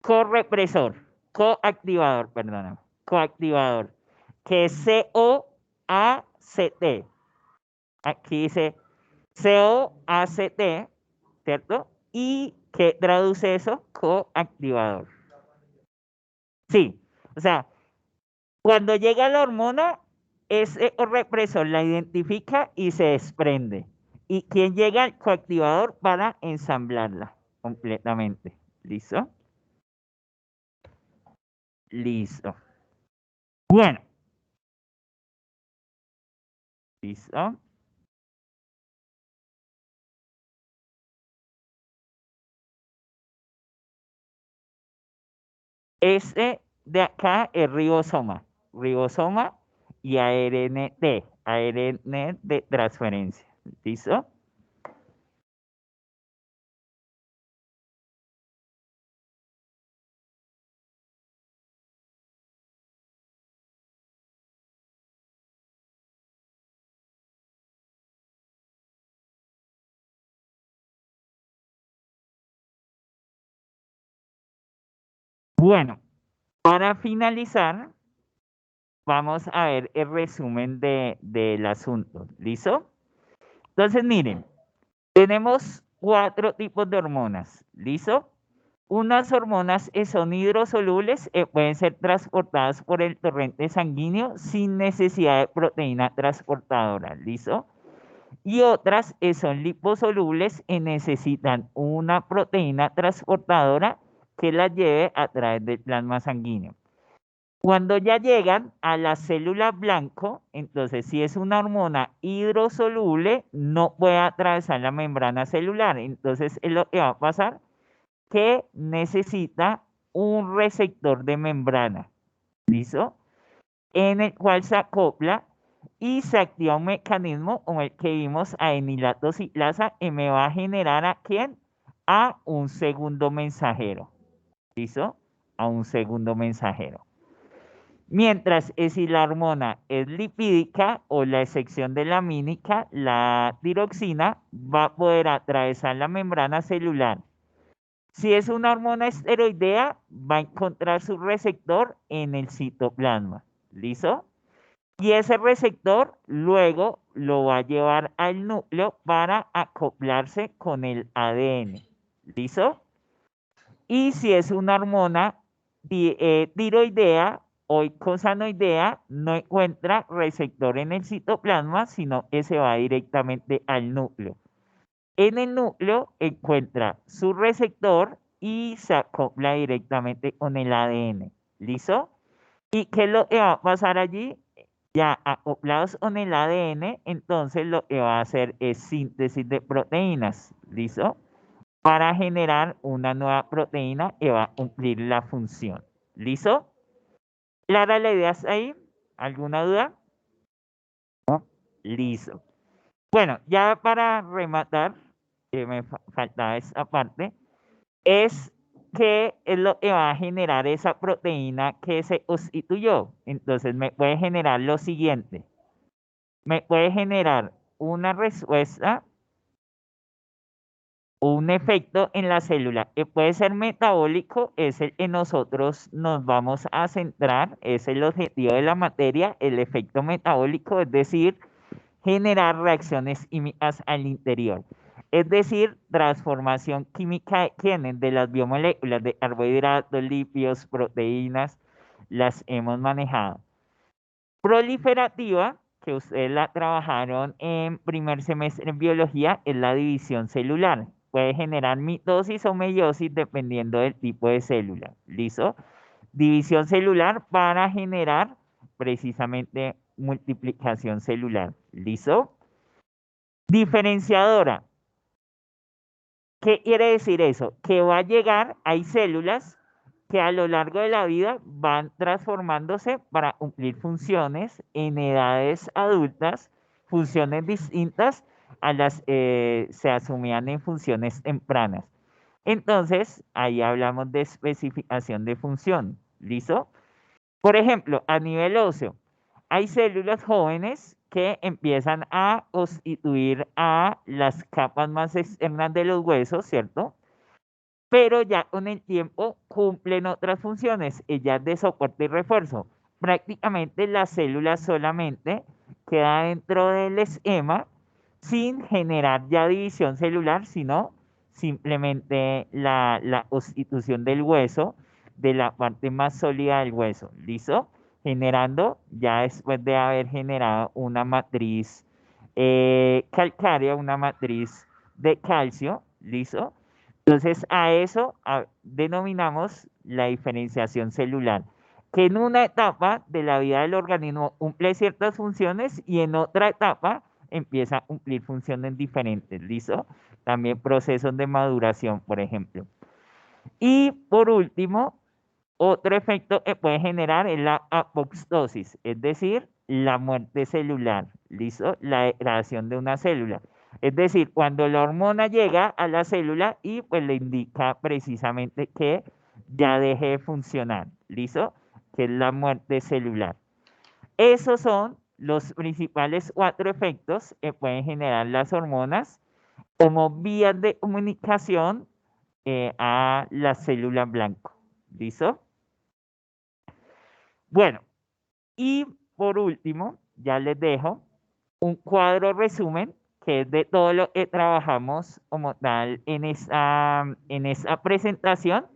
Correpresor, coactivador, perdona, coactivador, que es COACT. Aquí dice COACT, ¿cierto? ¿Y qué traduce eso? Coactivador. Sí, o sea, cuando llega la hormona, ese represor la identifica y se desprende. ¿Y quién llega al coactivador para ensamblarla completamente? ¿Listo? Listo. Bueno, ¿listo? Este de acá es ribosoma y ARN de transferencia. ¿Listo? Bueno, para finalizar, vamos a ver el resumen del asunto. ¿Listo? Entonces, miren, tenemos 4 tipos de hormonas. ¿Listo? Unas hormonas son hidrosolubles, pueden ser transportadas por el torrente sanguíneo sin necesidad de proteína transportadora. ¿Listo? Y otras son liposolubles y necesitan una proteína transportadora que las lleve a través del plasma sanguíneo. Cuando ya llegan a la célula blanco, entonces si es una hormona hidrosoluble, no puede atravesar la membrana celular. Entonces es lo que va a pasar, que necesita un receptor de membrana, ¿listo? En el cual se acopla y se activa un mecanismo como el que vimos a enilato ciclasa y me va a generar ¿a quién? A un segundo mensajero. ¿Listo? A un segundo mensajero. Mientras si la hormona es lipídica o la excepción de la mínica, la tiroxina va a poder atravesar la membrana celular. Si es una hormona esteroidea, va a encontrar su receptor en el citoplasma. ¿Listo? Y ese receptor luego lo va a llevar al núcleo para acoplarse con el ADN. ¿Listo? Y si es una hormona tiroidea o icosanoidea, no encuentra receptor en el citoplasma, sino que se va directamente al núcleo. En el núcleo encuentra su receptor y se acopla directamente con el ADN. ¿Listo? ¿Y qué es lo que va a pasar allí? Ya acoplados con el ADN, entonces lo que va a hacer es síntesis de proteínas. ¿Listo? Para generar una nueva proteína que va a cumplir la función. ¿Listo? ¿Clara la idea ahí? ¿Alguna duda? Listo. Bueno, ya para rematar, que me faltaba esa parte, es que es lo que va a generar esa proteína que se constituyó. Entonces me puede generar lo siguiente. Me puede generar una respuesta o un efecto en la célula que puede ser metabólico, es el que nosotros nos vamos a centrar, es el objetivo de la materia, el efecto metabólico, es decir, generar reacciones químicas al interior. Es decir, transformación química de quiénes, de las biomoléculas de carbohidratos, lípidos, proteínas, las hemos manejado. Proliferativa, que ustedes la trabajaron en primer semestre en biología, es la división celular. Puede generar mitosis o meiosis dependiendo del tipo de célula. ¿Listo? División celular para generar precisamente multiplicación celular. ¿Listo? Diferenciadora. ¿Qué quiere decir eso? Que va a llegar, hay células que a lo largo de la vida van transformándose para cumplir funciones en edades adultas, funciones distintas a las se asumían en funciones tempranas. Entonces, ahí hablamos de especificación de función. ¿Listo? Por ejemplo, a nivel óseo, hay células jóvenes que empiezan a constituir a las capas más externas de los huesos, ¿cierto? Pero ya con el tiempo cumplen otras funciones, ellas de soporte y refuerzo. Prácticamente la célula solamente queda dentro del esquema sin generar ya división celular, sino simplemente la constitución del hueso, de la parte más sólida del hueso. ¿Listo? Generando, ya después de haber generado una matriz calcárea, una matriz de calcio, ¿listo? Entonces, a eso denominamos la diferenciación celular, que en una etapa de la vida del organismo cumple ciertas funciones y en otra etapa empieza a cumplir funciones diferentes, ¿listo? También procesos de maduración, por ejemplo. Y por último, otro efecto que puede generar es la apoptosis, es decir, la muerte celular, ¿listo? La degradación de una célula. Es decir, cuando la hormona llega a la célula y pues le indica precisamente que ya deje de funcionar, ¿listo? Que es la muerte celular. Esos son los principales 4 efectos que pueden generar las hormonas como vías de comunicación a la célula blanco. ¿Listo? Bueno, y por último, ya les dejo un cuadro resumen que es de todo lo que trabajamos como tal en esa presentación.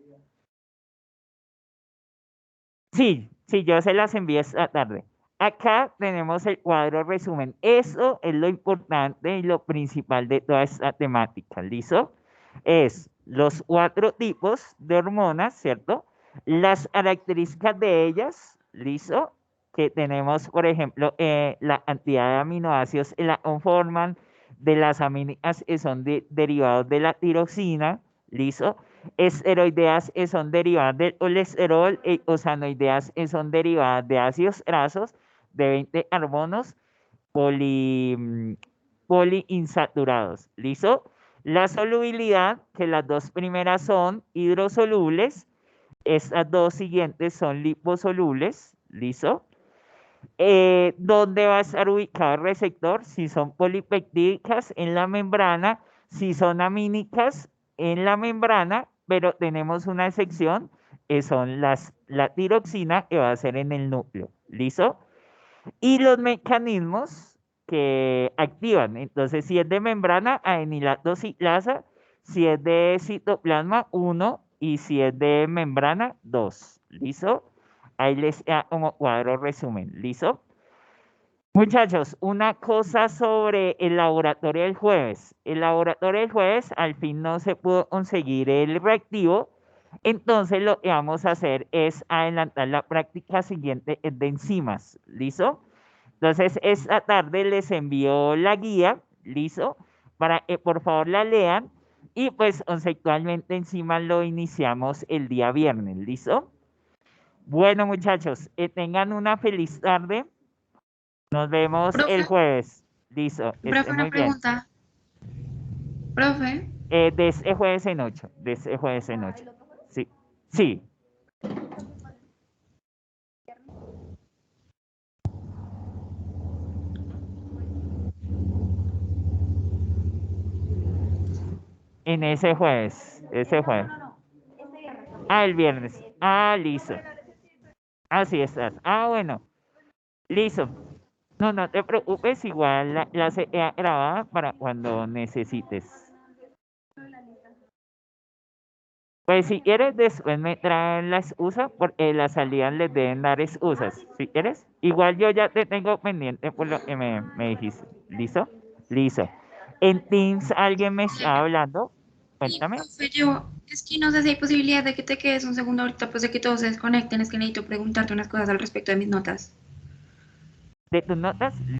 Sí, sí, yo se las envié esta tarde. Acá tenemos el cuadro resumen. Eso es lo importante y lo principal de toda esta temática, ¿listo? Es los 4 tipos de hormonas, ¿cierto? Las características de ellas, ¿listo? Que tenemos, por ejemplo, la cantidad de aminoácidos que la conforman, de las aminas que son derivados de la tiroxina, ¿listo? Esteroideas son derivadas del colesterol, osanoideas son derivadas de ácidos grasos, de 20 carbonos poliinsaturados. ¿Listo? La solubilidad, que las dos primeras son hidrosolubles, estas dos siguientes son liposolubles. ¿Listo? ¿Dónde va a estar ubicado el receptor? Si son polipeptídicas en la membrana, si son amínicas en la membrana, pero tenemos una excepción, que son la tiroxina, que va a ser en el núcleo. ¿Listo? Y los mecanismos que activan. Entonces, si es de membrana, adenilato ciclasa, si es de citoplasma, 1, y si es de membrana, 2. ¿Listo? Ahí les como cuadro resumen. ¿Listo? Muchachos, una cosa sobre el laboratorio del jueves. El laboratorio del jueves al fin no se pudo conseguir el reactivo. Entonces lo que vamos a hacer es adelantar la práctica siguiente de enzimas. ¿Listo? Entonces esta tarde les envío la guía. ¿Listo? Para que por favor la lean. Y pues conceptualmente encima lo iniciamos el día viernes. ¿Listo? Bueno, muchachos, tengan una feliz tarde. Nos vemos el Profe, jueves. Listo, Profe, una muy bien. pregunta. Profe. De ese jueves en 8. De ese jueves en 8. Sí. Sí. En ese jueves. Ese jueves. Ah, el viernes. Ah, listo. Así estás. Ah, bueno. Listo. No, no te preocupes, igual la se grabada para cuando necesites. Pues si quieres, después me traen las excusas, porque las salidas les deben dar excusas. Si quieres, igual yo ya te tengo pendiente por lo que me dijiste. ¿Listo? Listo. En Teams alguien me está hablando. Sí, Cuéntame. profe, es que no sé si hay posibilidad de que te quedes un segundo ahorita, pues de que todos se desconecten, es que necesito preguntarte unas cosas al respecto de mis notas. De tus notas,